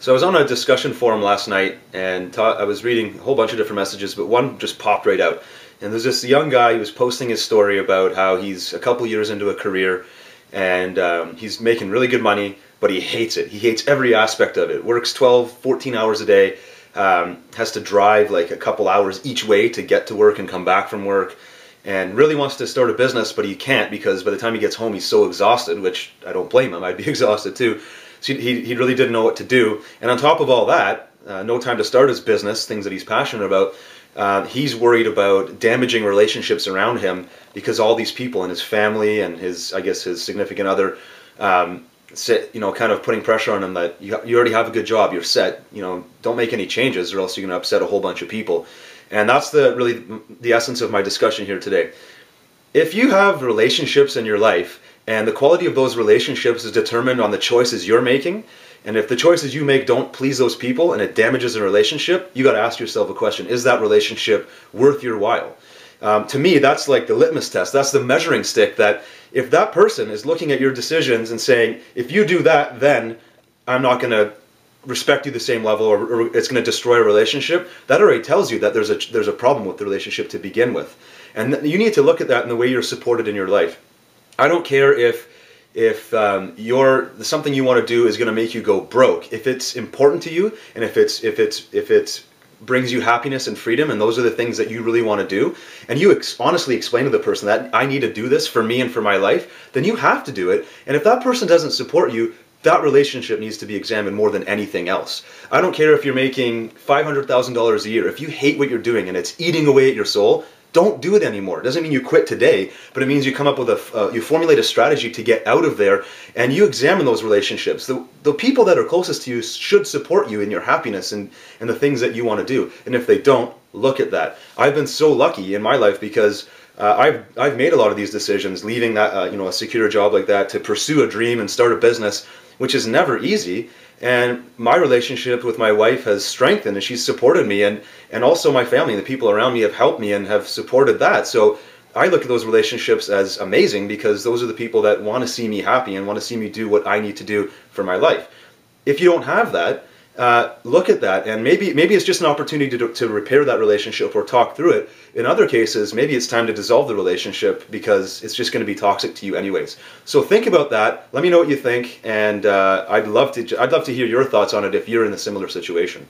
So I was on a discussion forum last night and I was reading a whole bunch of different messages, but one just popped right out. And there's this young guy who was posting his story about how he's a couple years into a career and he's making really good money, but he hates it. He hates every aspect of it. Works 12, 14 hours a day, has to drive like a couple hours each way to get to work and come back from work, and really wants to start a business, but he can't because by the time he gets home he's so exhausted, which I don't blame him. I'd be exhausted too. So he really didn't know what to do. And on top of all that, no time to start his business, things that he's passionate about. He's worried about damaging relationships around him because all these people in his family and his, I guess, his significant other, kind of putting pressure on him that you already have a good job, you're set, don't make any changes or else you're going to upset a whole bunch of people. And that's really the essence of my discussion here today. If you have relationships in your life and the quality of those relationships is determined on the choices you're making, and if the choices you make don't please those people and it damages a relationship, you got to ask yourself a question: is that relationship worth your while? To me, that's like the litmus test. That's the measuring stick, that if that person is looking at your decisions and saying, if you do that, then I'm not going to respect you the same level, or it's going to destroy a relationship, that already tells you that there's a problem with the relationship to begin with. And you need to look at that in the way you're supported in your life. I don't care if something you want to do is going to make you go broke. If it's important to you, and if it brings you happiness and freedom, and those are the things that you really want to do, and you honestly explain to the person that I need to do this for me and for my life, then you have to do it. And if that person doesn't support you, that relationship needs to be examined more than anything else. I don't care if you're making $500,000 a year. If you hate what you're doing and it's eating away at your soul, don't do it anymore. It doesn't mean you quit today, but it means you come up with you formulate a strategy to get out of there, and you examine those relationships. The people that are closest to you should support you in your happiness and the things that you want to do. And if they don't, look at that. I've been so lucky in my life because I've made a lot of these decisions, leaving that a secure job like that to pursue a dream and start a business, which is never easy. And my relationship with my wife has strengthened, and she's supported me, and also my family and the people around me have helped me and have supported that. So I look at those relationships as amazing because those are the people that want to see me happy and want to see me do what I need to do for my life. If you don't have that, look at that, and maybe it's just an opportunity to repair that relationship or talk through it. In other cases, maybe it's time to dissolve the relationship because it's just going to be toxic to you anyways. So think about that. Let me know what you think, and I'd love to hear your thoughts on it if you're in a similar situation.